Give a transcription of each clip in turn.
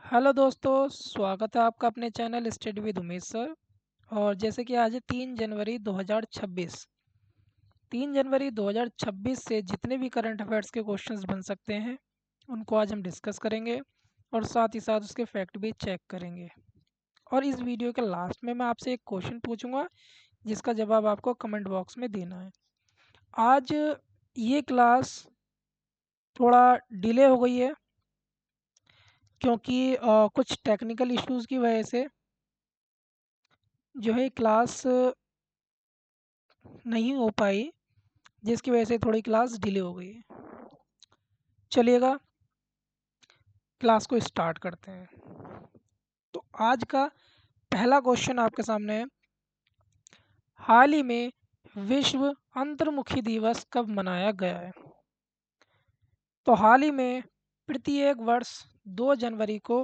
Hello दोस्तों, स्वागत है आपका अपने channel study with Umesh sir. और जैसे कि आज है 3 जनवरी 2026। 3 जनवरी 2026 से जितने भी करंट अफेयर्स के क्वेश्चंस बन सकते हैं उनको आज हम डिस्कस करेंगे और साथ ही साथ उसके फैक्ट भी चेक करेंगे। और इस वीडियो के लास्ट में मैं आपसे एक क्वेश्चन पूछूंगा जिसका जवाब आपको कमेंट बॉक्स में देना है। आज ये क्लास थोड़ा डिले हो गई है क्योंकि कुछ टेक्निकल इश्यूज़ की वजह से जो है क्लास नहीं हो पाई, जिसकी वजह से थोड़ी क्लास डिले हो गई है। चलिएगा क्लास को स्टार्ट करते हैं। तो आज का पहला क्वेश्चन आपके सामने है, हाल ही में विश्व अंतर्मुखी दिवस कब मनाया गया है? तो हाल ही में प्रत्येक वर्ष 2 जनवरी को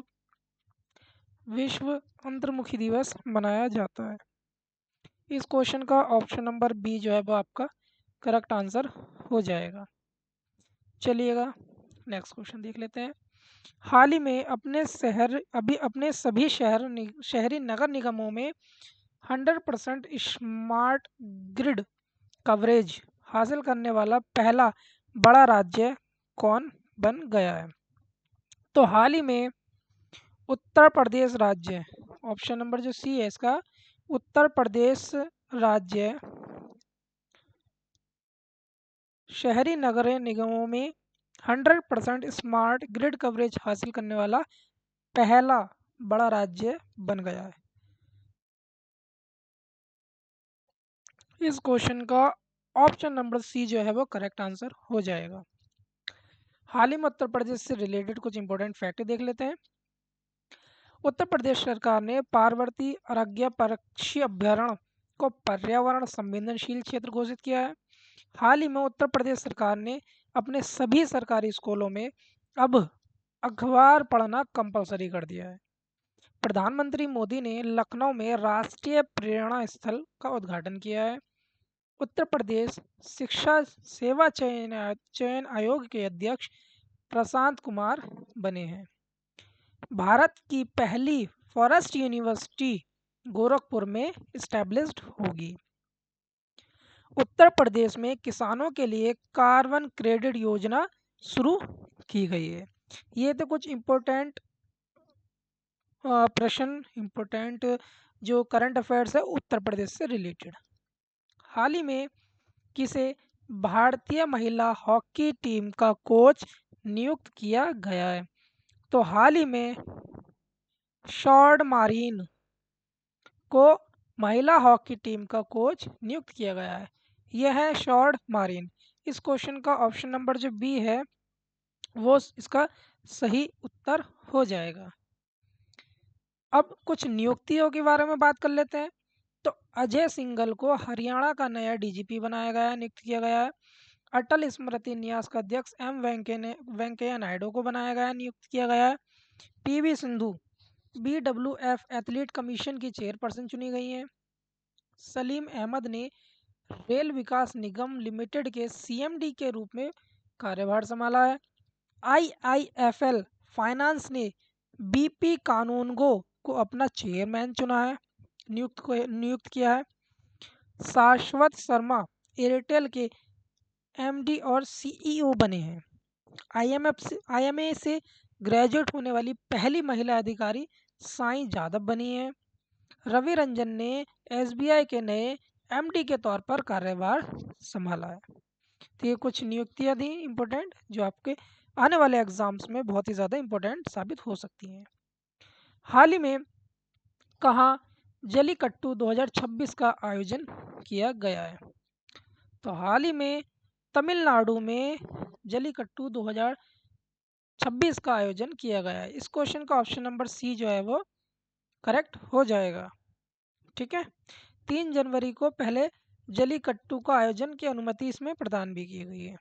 विश्व अंतर्मुखी दिवस मनाया जाता है। इस क्वेश्चन का ऑप्शन नंबर बी जो है वो आपका करेक्ट आंसर हो जाएगा। चलिएगा नेक्स्ट क्वेश्चन देख लेते हैं। हाल ही में अपने सभी शहरी नगर निगमों में 100% स्मार्ट ग्रिड कवरेज हासिल करने वाला पहला बड़ा राज्य कौन बन गया है? तो हाल ही में उत्तर प्रदेश राज्य, ऑप्शन नंबर जो सी है इसका, उत्तर प्रदेश राज्य शहरी नगर निगमों में 100% स्मार्ट ग्रिड कवरेज हासिल करने वाला पहला बड़ा राज्य बन गया है। इस क्वेश्चन का ऑप्शन नंबर सी जो है वो करेक्ट आंसर हो जाएगा। हाल ही में उत्तर प्रदेश से रिलेटेड कुछ इंपॉर्टेंट फैक्ट देख लेते हैं। उत्तर प्रदेश सरकार ने पार्वती अरग्या पक्षी अभ्यारण्य को पर्यावरण संवेदनशील क्षेत्र घोषित किया है। हाल ही में उत्तर प्रदेश सरकार ने अपने सभी सरकारी स्कूलों में अब अखबार पढ़ना कंपलसरी कर दिया है। प्रधानमंत्री मोदी ने लखनऊ में राष्ट्रीय प्रेरणा स्थल का उद्घाटन किया है। उत्तर प्रदेश शिक्षा सेवा चयन आयोग के अध्यक्ष प्रशांत कुमार बने हैं। भारत की पहली फॉरेस्ट यूनिवर्सिटी गोरखपुर में इस्टेब्लिश्ड होगी। उत्तर प्रदेश में किसानों के लिए कार्बन क्रेडिट योजना शुरू की गई है। ये तो कुछ इम्पोर्टेंट प्रश्न, इम्पोर्टेंट जो करंट अफेयर्स है उत्तर प्रदेश से रिलेटेड। हाल ही में किसे भारतीय महिला हॉकी टीम का कोच नियुक्त किया गया है? तो हाल ही में शॉर्ड मारीन को महिला हॉकी टीम का कोच नियुक्त किया गया है। यह है शॉर्ड मारीन। इस क्वेश्चन का ऑप्शन नंबर जो बी है वो इसका सही उत्तर हो जाएगा। अब कुछ नियुक्तियों के बारे में बात कर लेते हैं। तो अजय सिंघल को हरियाणा का नया डीजीपी बनाया गया है, नियुक्त किया गया है। अटल स्मृति न्यास का अध्यक्ष वेंकैया नायडू को बनाया गया है, नियुक्त किया गया है। PV Sindhu BWF athlete commission की चेयरपर्सन चुनी गई हैं। सलीम अहमद ने रेल विकास निगम लिमिटेड के सीएमडी के रूप में कार्यभार संभाला है। आईआईएफएल फाइनेंस ने बीपी कानूनगो को अपना चेयरमैन चुना है, नियुक्त किया है। शाश्वत शर्मा एयरटेल के एमडी और सीईओ बने हैं। आईएमए से ग्रेजुएट होने वाली पहली महिला अधिकारी साईं जादव बनी है। रवि रंजन ने एसबीआई के नए एमडी के तौर पर कार्यभार संभाला है। तो ये कुछ नियुक्तियां थी इम्पोर्टेंट जो आपके आने वाले एग्जाम्स में बहुत ही ज़्यादा इम्पोर्टेंट साबित हो सकती हैं। हाल ही में कहाँ जलीकट्टू 2026 का आयोजन किया गया है? तो हाल ही में तमिलनाडु में जलीकट्टू 2026 का आयोजन किया गया है। इस क्वेश्चन का ऑप्शन नंबर सी जो है वो करेक्ट हो जाएगा। ठीक है, 3 जनवरी को पहले जलीकट्टू का आयोजन की अनुमति इसमें प्रदान भी की गई है।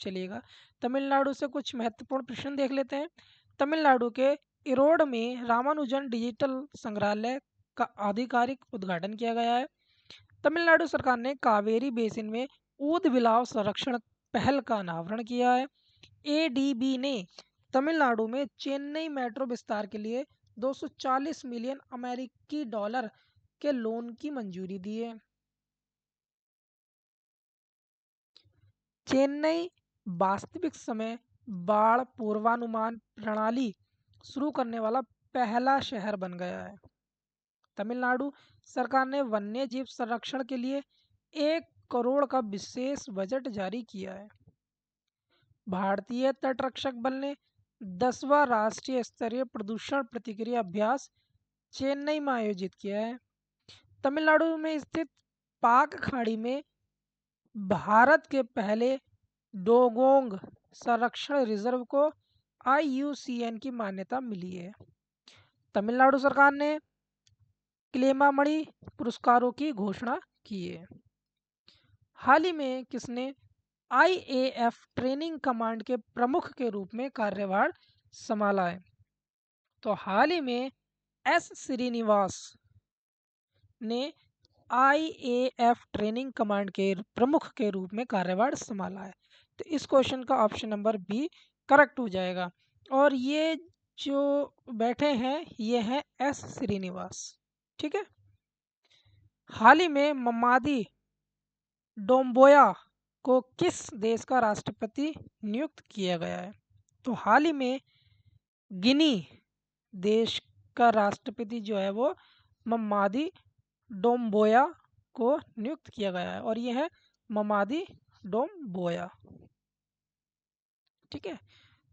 चलिएगा तमिलनाडु से कुछ महत्वपूर्ण प्रश्न देख लेते हैं। तमिलनाडु के इरोड में रामानुजन डिजिटल संग्रहालय का आधिकारिक उद्घाटन किया गया है। तमिलनाडु सरकार ने कावेरी बेसिन में ऊद बिलाव संरक्षण पहल का अनावरण किया है। एडीबी ने तमिलनाडु में चेन्नई मेट्रो विस्तार के लिए 240 मिलियन अमेरिकी डॉलर के लोन की मंजूरी दी है। चेन्नई वास्तविक समय बाढ़ पूर्वानुमान प्रणाली शुरू करने वाला पहला शहर बन गया है। तमिलनाडु सरकार ने वन्य जीव संरक्षण के लिए 1 करोड़ का विशेष बजट जारी किया है। भारतीय तटरक्षक बल ने 10वां राष्ट्रीय स्तरीय प्रदूषण प्रतिक्रिया अभ्यास चेन्नई में आयोजित किया है। तमिलनाडु में स्थित पाक खाड़ी में भारत के पहले डोगोंग संरक्षण रिजर्व को IUCN की मान्यता मिली है। तमिलनाडु सरकार ने क्लेमामणि पुरस्कारों की घोषणा की है। हाल ही में किसने IAF ट्रेनिंग कमांड के प्रमुख के रूप में कार्यभार संभाला है? तो हाल ही में S श्रीनिवास ने IAF ट्रेनिंग कमांड के प्रमुख के रूप में कार्यभार संभाला है। तो इस क्वेश्चन का ऑप्शन नंबर बी करेक्ट हो जाएगा। और ये जो बैठे हैं ये हैं S श्रीनिवास। ठीक है। हाल ही में मम्मादी डोम्बोया को किस देश का राष्ट्रपति नियुक्त किया गया है? तो हाल ही में गिनी देश का राष्ट्रपति जो है वो मम्मादी डोम्बोया को नियुक्त किया गया है और ये है मम्मादी डोम्बोया। ठीक है।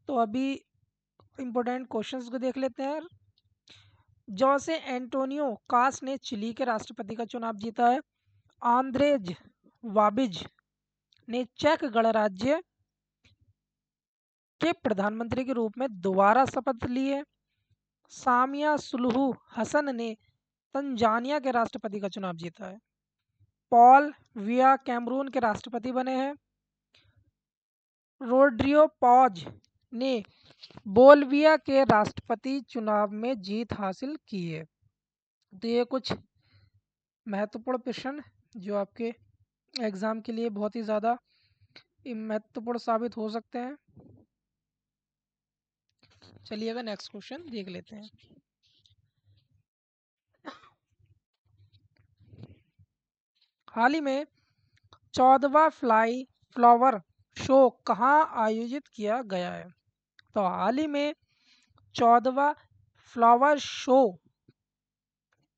तो अभी इम्पोर्टेंट क्वेश्चंस को देख लेते हैं। जोसे एंटोनियो कास ने चिली के राष्ट्रपति का चुनाव जीता है। आंद्रेज वाबिज ने चेक गणराज्य के प्रधानमंत्री के रूप में दोबारा शपथ ली है। सामिया सुलूहू हसन ने तंजानिया के राष्ट्रपति का चुनाव जीता है। पॉल विया कैमरून के राष्ट्रपति बने हैं। रोड्रियो पॉज ने बोल्विया के राष्ट्रपति चुनाव में जीत हासिल की है। तो ये कुछ महत्वपूर्ण प्रश्न जो आपके एग्जाम के लिए बहुत ही ज़्यादा महत्वपूर्ण साबित हो सकते हैं। चलिएगा नेक्स्ट क्वेश्चन देख लेते हैं। हाल ही में 14वां फ्लावर शो कहाँ आयोजित किया गया है? तो हाल ही में 14वां फ्लावर शो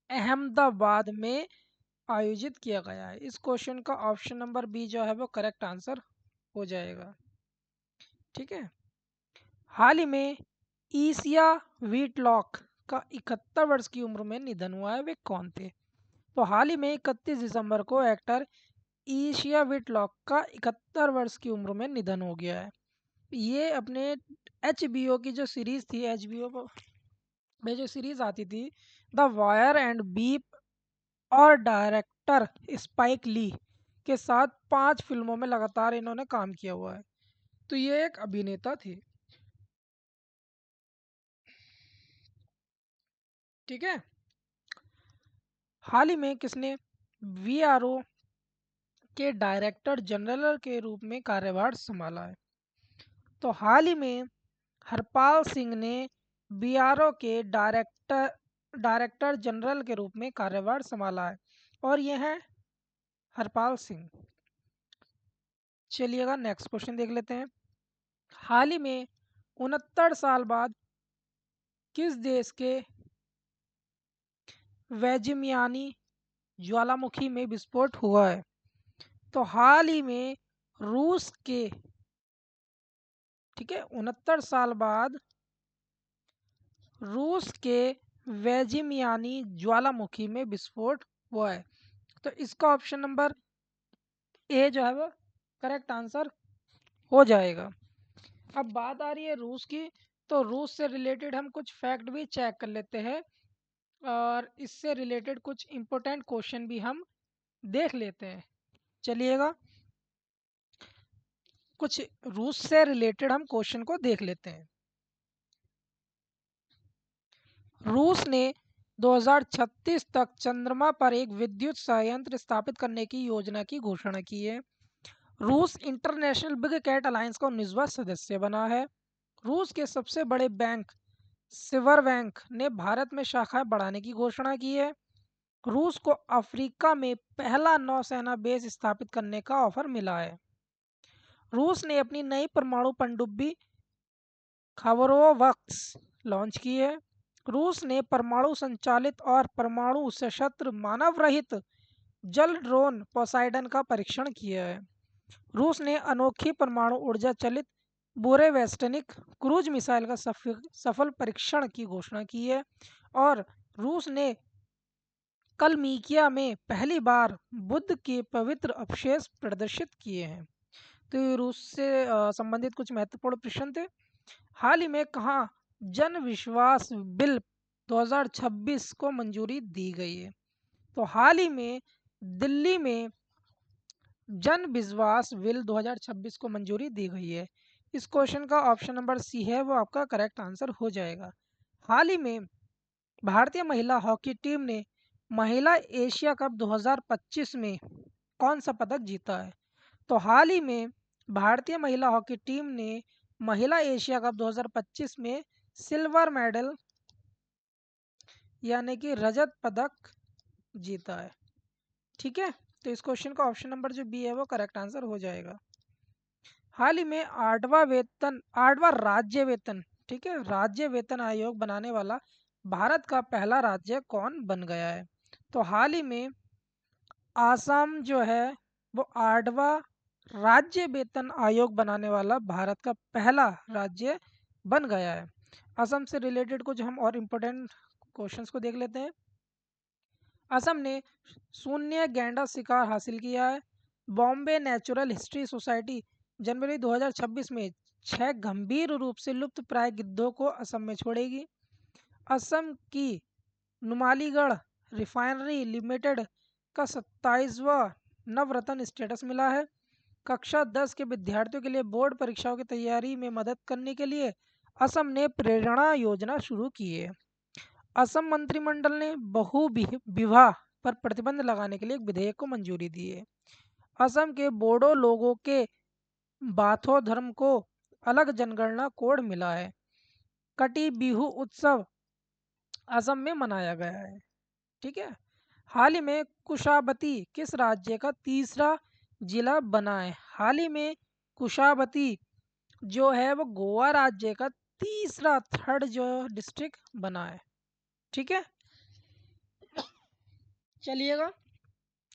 अहमदाबाद में आयोजित किया गया है। इस क्वेश्चन का ऑप्शन नंबर बी जो है वो करेक्ट आंसर हो जाएगा। ठीक है। हाल ही में ईसिया व्हीटलॉक का 71 वर्ष की उम्र में निधन हुआ है। वे कौन थे? तो हाल ही में 31 दिसंबर को एक्टर ईशिया व्हीटलॉक का 71 वर्ष की उम्र में निधन हो गया है। ये अपने HBO की जो सीरीज थी, HBO में जो सीरीज आती थी द वायर एंड बीप और डायरेक्टर स्पाइक ली के साथ 5 फिल्मों में लगातार इन्होंने काम किया हुआ है। तो ये एक अभिनेता थे। ठीक है। हाल ही में किसने VRO के डायरेक्टर जनरल के रूप में कार्यभार संभाला है? तो हाल ही में हरपाल सिंह ने BRO के डायरेक्टर जनरल के रूप में कार्यभार संभाला है और यह है हरपाल सिंह। चलिएगा नेक्स्ट क्वेश्चन देख लेते हैं। हाल ही में 69 साल बाद किस देश के वेजिमियानी ज्वालामुखी में विस्फोट हुआ है? तो हाल ही में रूस के, ठीक है, 69 साल बाद रूस के वेजिमियानी ज्वालामुखी में विस्फोट हुआ है। तो इसका ऑप्शन नंबर ए जो है वो करेक्ट आंसर हो जाएगा। अब बात आ रही है रूस की, तो रूस से रिलेटेड हम कुछ फैक्ट भी चेक कर लेते हैं और इससे रिलेटेड कुछ इम्पोर्टेंट क्वेश्चन भी हम देख लेते हैं। चलिएगा कुछ रूस से रिलेटेड हम क्वेश्चन को देख लेते हैं। रूस ने 2036 तक चंद्रमा पर एक विद्युत संयंत्र स्थापित करने की योजना की घोषणा की है। रूस इंटरनेशनल बिग कैट अलायंस का 19वां सदस्य बना है। रूस के सबसे बड़े बैंक सिवर बैंक ने भारत में शाखाएं बढ़ाने की घोषणा की है। रूस को अफ्रीका में पहला नौसेना बेस स्थापित करने का ऑफर मिला है। रूस ने अपनी नई परमाणु पनडुब्बी खबरोवक्स लॉन्च की है। रूस ने परमाणु संचालित और परमाणु सशस्त्र मानव रहित जल ड्रोन पोसाइडन का परीक्षण किया है। रूस ने अनोखी परमाणु ऊर्जा चलित बोरेवेस्टनिक क्रूज मिसाइल का सफल परीक्षण की घोषणा की है। और रूस ने कलमीकिया में पहली बार बुद्ध के पवित्र अवशेष प्रदर्शित किए हैं। तो ये रूस से संबंधित कुछ महत्वपूर्ण प्रश्न थे। हाल ही में कहाँ जन विश्वास बिल 2026 को मंजूरी दी गई है? तो हाल ही में दिल्ली में जन विश्वास बिल 2026 को मंजूरी दी गई है। इस क्वेश्चन का ऑप्शन नंबर सी है वो आपका करेक्ट आंसर हो जाएगा। हाल ही में भारतीय महिला हॉकी टीम ने महिला एशिया कप 2025 में कौन सा पदक जीता है? तो हाल ही में भारतीय महिला हॉकी टीम ने महिला एशिया कप 2025 में सिल्वर मेडल यानी कि रजत पदक जीता है। ठीक है, तो इस क्वेश्चन का ऑप्शन नंबर जो बी है वो करेक्ट आंसर हो जाएगा। हाल ही में आठवां राज्य वेतन, ठीक है, राज्य वेतन आयोग बनाने वाला भारत का पहला राज्य कौन बन गया है? तो हाल ही में आसाम जो है वो आठवां राज्य वेतन आयोग बनाने वाला भारत का पहला राज्य बन गया है। असम से रिलेटेड कुछ हम और इम्पोर्टेंट क्वेश्चंस को देख लेते हैं। असम ने शून्य गैंडा शिकार हासिल किया है। बॉम्बे नेचुरल हिस्ट्री सोसाइटी जनवरी 2026 में 6 गंभीर रूप से लुप्त प्राय गिद्धों को असम में छोड़ेगी। असम की नुमालीगढ़ रिफाइनरी लिमिटेड का 27वां नवरत्न स्टेटस मिला है। कक्षा 10 के विद्यार्थियों के लिए बोर्ड परीक्षाओं की तैयारी में मदद करने के लिए असम ने प्रेरणा योजना शुरू की है। असम मंत्रिमंडल ने विवाह पर प्रतिबंध लगाने के लिए एक विधेयक को मंजूरी दी है। असम के बोडो लोगों के बाथो धर्म को अलग जनगणना कोड मिला है। कटी बिहू उत्सव असम में मनाया गया है। ठीक है, हाल ही में कुशावती किस राज्य का तीसरा जिला बना है? हाल ही में कुशावती जो है वो गोवा राज्य का तीसरा थर्ड जो डिस्ट्रिक्ट बना है। ठीक है, चलिएगा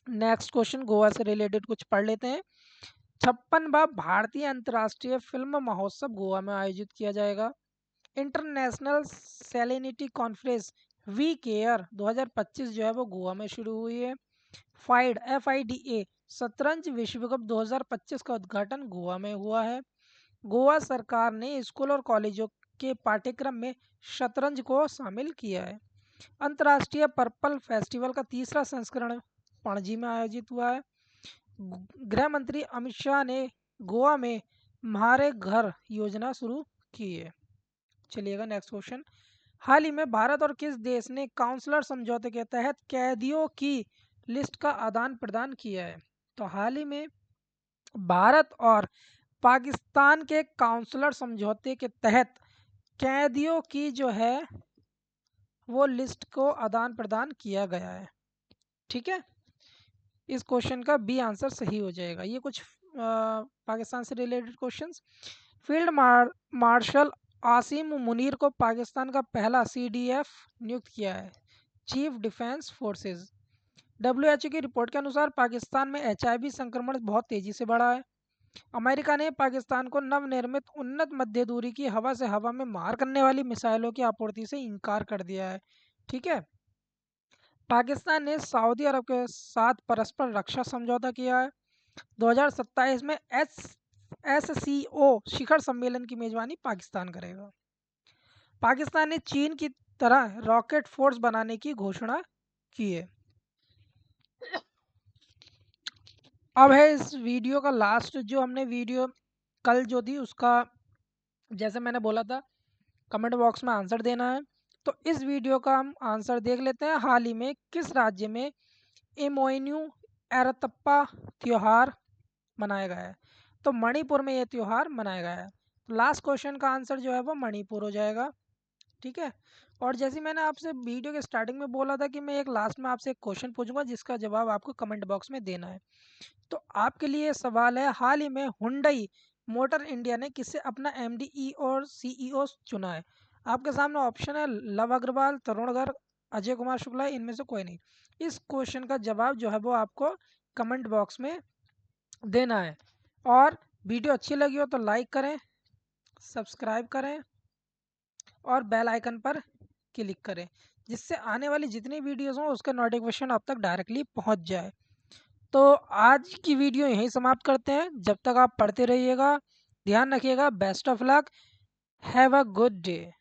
नेक्स्ट क्वेश्चन गोवा से रिलेटेड कुछ पढ़ लेते हैं। 56वां भारतीय अंतर्राष्ट्रीय फिल्म महोत्सव गोवा में आयोजित किया जाएगा। International salinity conference we care 2025 जो है वो गोवा में शुरू हुई है। FIDA शतरंज विश्व कप 2025 का उद्घाटन गोवा में हुआ है। गोवा सरकार ने स्कूल और कॉलेजों के पाठ्यक्रम में शतरंज को शामिल किया है। अंतर्राष्ट्रीय पर्पल फेस्टिवल का तीसरा संस्करण पणजी में आयोजित हुआ है। गृह मंत्री अमित शाह ने गोवा में म्हारे घर योजना शुरू की है। चलिएगा नेक्स्ट क्वेश्चन। हाल ही में भारत और किस देश ने काउंसलर समझौते के तहत कैदियों की लिस्ट का आदान प्रदान किया है? तो हाल ही में भारत और पाकिस्तान के काउंसलर समझौते के तहत कैदियों की जो है वो लिस्ट को आदान प्रदान किया गया है। ठीक है, इस क्वेश्चन का बी आंसर सही हो जाएगा। ये कुछ पाकिस्तान से related questions. Field marshal Asim Munir को पाकिस्तान का पहला CDF नियुक्त किया है, चीफ डिफेंस फोर्सेस। WHO की रिपोर्ट के अनुसार पाकिस्तान में HIV संक्रमण बहुत तेजी से बढ़ा है। अमेरिका ने पाकिस्तान को नवनिर्मित उन्नत मध्य दूरी की हवा से हवा में मार करने वाली मिसाइलों की आपूर्ति से इनकार कर दिया है। ठीक है, पाकिस्तान ने सऊदी अरब के साथ परस्पर रक्षा समझौता किया है। 2027 में SCO शिखर सम्मेलन की मेजबानी पाकिस्तान करेगा। पाकिस्तान ने चीन की तरह रॉकेट फोर्स बनाने की घोषणा की है। अब है इस वीडियो का लास्ट जो हमने वीडियो कल जो थी उसका, जैसे मैंने बोला था कमेंट बॉक्स में आंसर देना है, तो इस वीडियो का हम आंसर देख लेते हैं। हाल ही में किस राज्य में इमोइन्यू एरतप्पा त्यौहार मनाया गया है? तो मणिपुर में ये त्यौहार मनाया गया है। लास्ट क्वेश्चन का आंसर जो है वो मणिपुर हो जाएगा। ठीक है। और जैसे मैंने आपसे वीडियो के स्टार्टिंग में बोला था कि मैं एक लास्ट में आपसे एक क्वेश्चन पूछूंगा जिसका जवाब आपको कमेंट बॉक्स में देना है। तो आपके लिए सवाल है, हाल ही में हुंडई मोटर इंडिया ने किसे अपना एमडी और सीईओ चुना है? आपके सामने ऑप्शन है लव अग्रवाल, तरुण गर्ग, अजय कुमार शुक्ला, इनमें से कोई नहीं। इस क्वेश्चन का जवाब जो है वो आपको कमेंट बॉक्स में देना है। और वीडियो अच्छी लगी हो तो लाइक करें, सब्सक्राइब करें और बेल आइकन पर क्लिक करें, जिससे आने वाली जितनी वीडियोस हों उसका नोटिफिकेशन आप तक डायरेक्टली पहुंच जाए। तो आज की वीडियो यहीं समाप्त करते हैं। जब तक आप पढ़ते रहिएगा, ध्यान रखिएगा। Best of luck, have a good day.